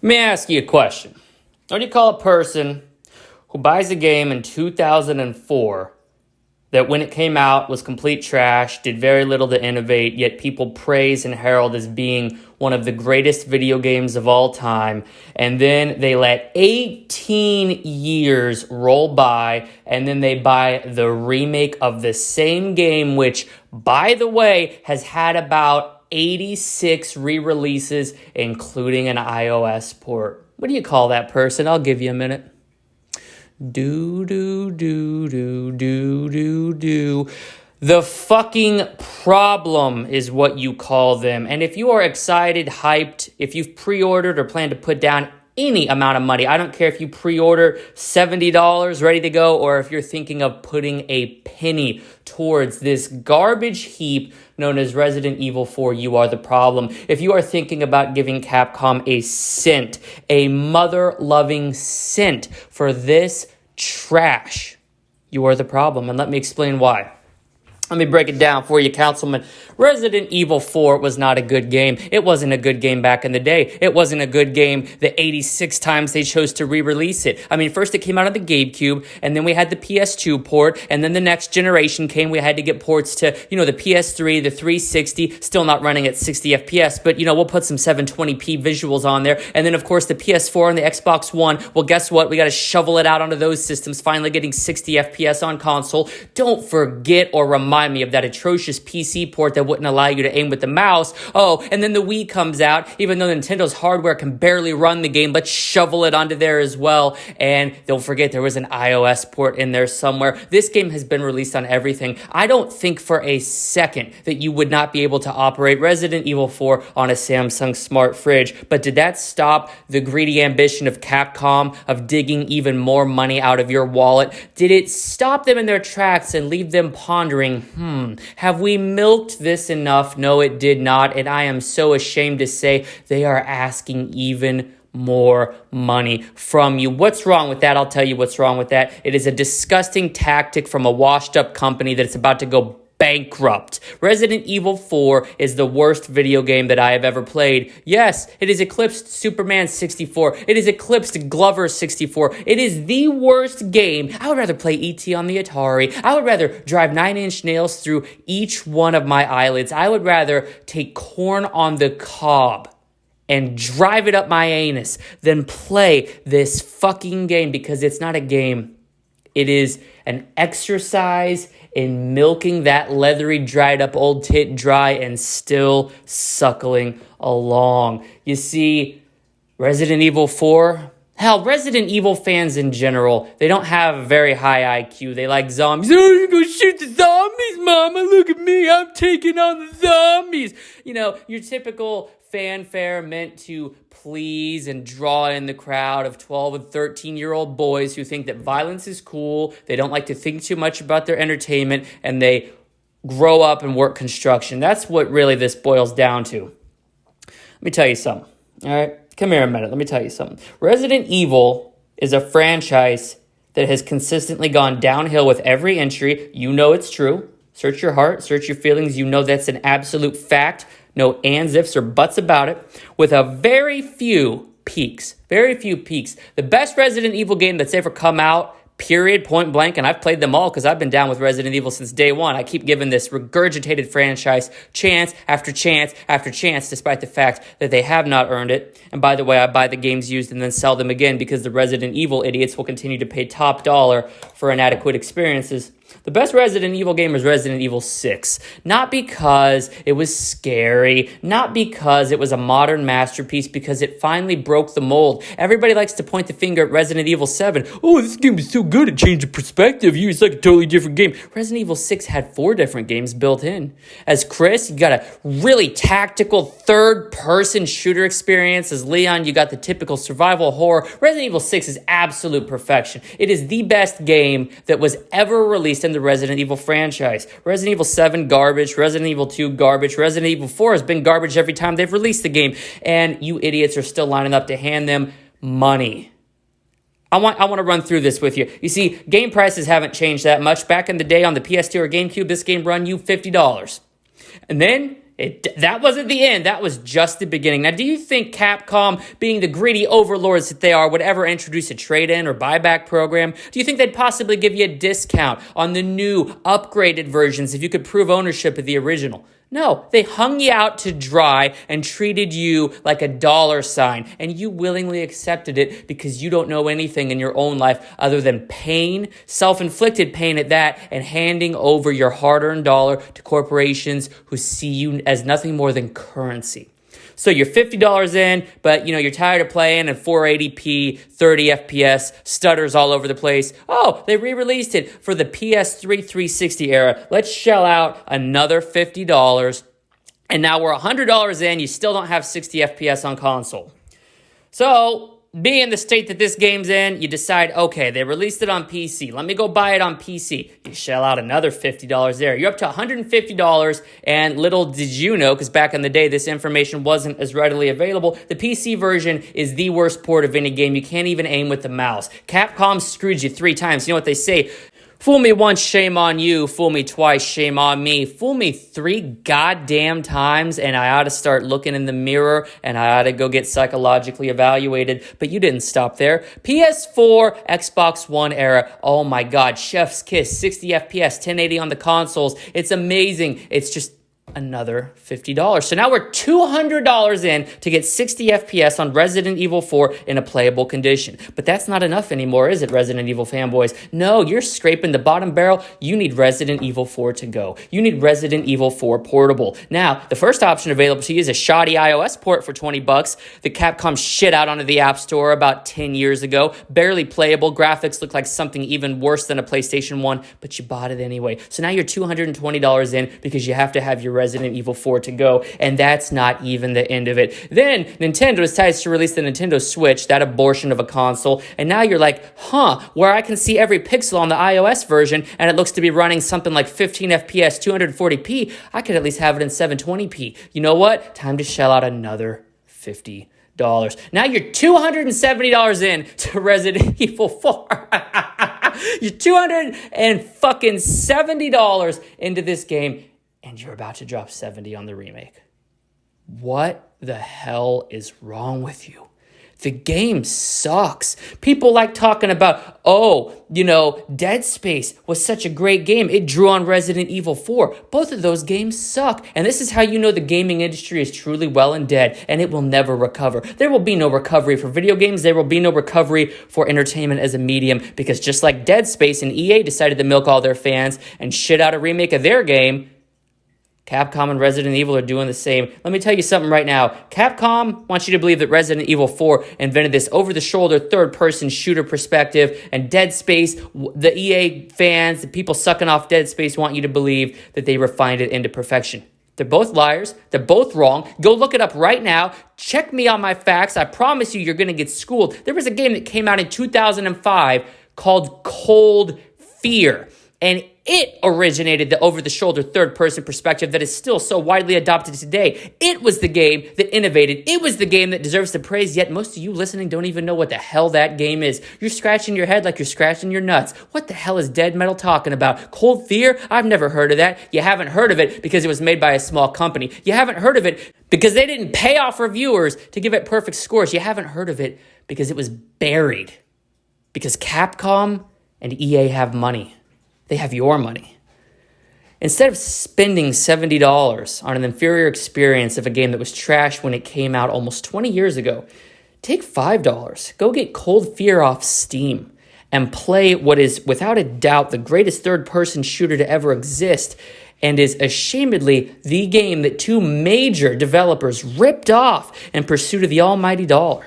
Let me ask you a question. What do you call a person who buys a game in 2004 that when it came out was complete trash, did very little to innovate, yet people praise and herald as being one of the greatest video games of all time, and then they let 18 years roll by, and then they buy the remake of the same game, which, by the way, has had about 86 re-releases, including an iOS port. What do you call that person? I'll give you a minute. Do. The fucking problem is what you call them. And if you are excited, hyped, if you've pre-ordered or plan to put down any amount of money, I don't care if you pre-order $70 ready to go, or if you're thinking of putting a penny towards this garbage heap known as Resident Evil 4, you are the problem. If you are thinking about giving Capcom a cent, a mother-loving cent for this trash, you are the problem. And let me explain why. Let me break it down for you, Councilman. Resident Evil 4 was not a good game. It wasn't a good game back in the day. It wasn't a good game the 86 times they chose to re-release it. I mean, first it came out on the GameCube, and then we had the PS2 port, and then the next generation came. We had to get ports to, the PS3, the 360, still not running at 60 FPS, but, we'll put some 720p visuals on there. And then, of course, the PS4 and the Xbox One. Well, guess what? We got to shovel it out onto those systems, finally getting 60 FPS on console. Don't forget or remind me of that atrocious PC port that wouldn't allow you to aim with the mouse. Oh, and then the Wii comes out, even though Nintendo's hardware can barely run the game, let's shovel it onto there as well. And don't forget there was an iOS port in there somewhere. This game has been released on everything. I don't think for a second that you would not be able to operate Resident Evil 4 on a Samsung smart fridge. But did that stop the greedy ambition of Capcom of digging even more money out of your wallet? Did it stop them in their tracks and leave them pondering, have we milked this enough? No, it did not. And I am so ashamed to say they are asking even more money from you. What's wrong with that? I'll tell you what's wrong with that. It is a disgusting tactic from a washed up company that's about to go bankrupt. Resident Evil 4 is the worst video game that I have ever played. Yes, it has eclipsed Superman 64. It has eclipsed Glover 64. It is the worst game. I would rather play E.T. on the Atari. I would rather drive 9-inch nails through each one of my eyelids. I would rather take corn on the cob and drive it up my anus than play this fucking game, because it's not a game. It is an exercise in milking that leathery, dried up old tit dry and still suckling along. You see, Resident Evil 4, hell, Resident Evil fans in general, they don't have a very high IQ. They like zombies. Oh, you're going to shoot the zombies, Mama. Look at me. I'm taking on the zombies. Your typical fanfare meant to please and draw in the crowd of 12 and 13-year-old boys who think that violence is cool, they don't like to think too much about their entertainment, and they grow up and work construction. That's what really this boils down to. Let me tell you something, all right? Come here a minute. Let me tell you something. Resident Evil is a franchise that has consistently gone downhill with every entry. You know it's true. Search your heart, search your feelings. You know that's an absolute fact. No ands, ifs, or buts about it. With a very few peaks. The best Resident Evil game that's ever come out, period, point blank, and I've played them all because I've been down with Resident Evil since day one. I keep giving this regurgitated franchise chance after chance after chance, despite the fact that they have not earned it. And by the way, I buy the games used and then sell them again because the Resident Evil idiots will continue to pay top dollar for inadequate experiences. The best Resident Evil game is Resident Evil 6. Not because it was scary, not because it was a modern masterpiece, because it finally broke the mold. Everybody likes to point the finger at Resident Evil 7. Oh, this game is so good, it changed the perspective. It's like a totally different game. Resident Evil 6 had 4 different games built in. As Chris, you got a really tactical third-person shooter experience. As Leon, you got the typical survival horror. Resident Evil 6 is absolute perfection. It is the best game that was ever released in the Resident Evil franchise. Resident Evil 7, garbage. Resident Evil 2, garbage. Resident Evil 4 has been garbage every time they've released the game. And you idiots are still lining up to hand them money. I want to run through this with you. You see, game prices haven't changed that much. Back in the day on the PS2 or GameCube, this game run you $50. And then That wasn't the end. That was just the beginning. Now, do you think Capcom, being the greedy overlords that they are, would ever introduce a trade-in or buyback program? Do you think they'd possibly give you a discount on the new, upgraded versions if you could prove ownership of the original? No, they hung you out to dry and treated you like a dollar sign, and you willingly accepted it because you don't know anything in your own life other than pain, self-inflicted pain at that, and handing over your hard-earned dollar to corporations who see you as nothing more than currency. So you're $50 in, but you're tired of playing and 480p, 30 FPS, stutters all over the place. Oh, they re-released it for the PS3 360 era. Let's shell out another $50. And now we're $100 in, you still don't have 60 FPS on console. So, being the state that this game's in, you decide, okay, they released it on PC. Let me go buy it on PC. You shell out another $50 there. You're up to $150, and little did you know, because back in the day, this information wasn't as readily available, the PC version is the worst port of any game. You can't even aim with the mouse. Capcom screwed you 3 times. You know what they say? Fool me once, shame on you. Fool me twice, shame on me. Fool me 3 goddamn times, and I ought to start looking in the mirror, and I ought to go get psychologically evaluated. But you didn't stop there. PS4, Xbox One era. Oh my God, chef's kiss. 60 FPS, 1080 on the consoles. It's amazing. It's just another $50. So now we're $200 in to get 60 FPS on Resident Evil 4 in a playable condition. But that's not enough anymore, is it, Resident Evil fanboys? No, you're scraping the bottom barrel. You need Resident Evil 4 to go. You need Resident Evil 4 portable. Now, the first option available to you is a shoddy iOS port for $20 that Capcom shit out onto the App Store about 10 years ago. Barely playable. Graphics look like something even worse than a PlayStation 1, but you bought it anyway. So now you're $220 in because you have to have your Resident Evil 4 to go, and that's not even the end of it. Then Nintendo decides to release the Nintendo Switch, that abortion of a console, and now you're like, where I can see every pixel on the iOS version, and it looks to be running something like 15 FPS, 240p, I could at least have it in 720p. You know what? Time to shell out another $50. Now you're $270 in to Resident Evil 4. You're $270 into this game, and you're about to drop 70 on the remake. What the hell is wrong with you? The game sucks. People like talking about, Dead Space was such a great game. It drew on Resident Evil 4. Both of those games suck. And this is how you know the gaming industry is truly well and dead, and it will never recover. There will be no recovery for video games. There will be no recovery for entertainment as a medium, because just like Dead Space and EA decided to milk all their fans and shit out a remake of their game, Capcom and Resident Evil are doing the same. Let me tell you something right now. Capcom wants you to believe that Resident Evil 4 invented this over-the-shoulder, third-person shooter perspective, and Dead Space, the EA fans, the people sucking off Dead Space want you to believe that they refined it into perfection. They're both liars. They're both wrong. Go look it up right now. Check me on my facts. I promise you, you're going to get schooled. There was a game that came out in 2005 called Cold Fear, and it originated the over-the-shoulder third-person perspective that is still so widely adopted today. It was the game that innovated. It was the game that deserves the praise, yet most of you listening don't even know what the hell that game is. You're scratching your head like you're scratching your nuts. What the hell is Dead Metal talking about? Cold Fear? I've never heard of that. You haven't heard of it because it was made by a small company. You haven't heard of it because they didn't pay off reviewers to give it perfect scores. You haven't heard of it because it was buried. Because Capcom and EA have money. They have your money. Instead of spending $70 on an inferior experience of a game that was trash when it came out almost 20 years ago, take $5. Go get Cold Fear off Steam and play what is, without a doubt, the greatest third-person shooter to ever exist, and is ashamedly the game that 2 major developers ripped off in pursuit of the almighty dollar.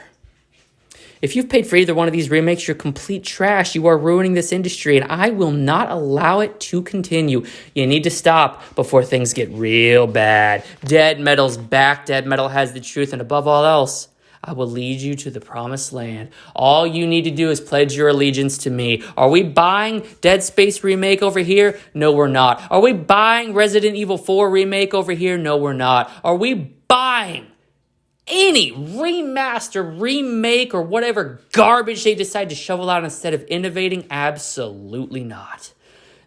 If you've paid for either one of these remakes, you're complete trash. You are ruining this industry, and I will not allow it to continue. You need to stop before things get real bad. Dead Metal's back. Dead Metal has the truth, and above all else, I will lead you to the promised land. All you need to do is pledge your allegiance to me. Are we buying Dead Space remake over here? No, we're not. Are we buying Resident Evil 4 remake over here? No, we're not. Are we buying any remaster, remake, or whatever garbage they decide to shovel out instead of innovating? Absolutely not.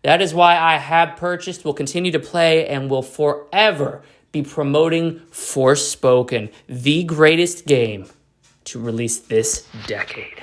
That is why I have purchased, will continue to play, and will forever be promoting Forspoken, the greatest game to release this decade.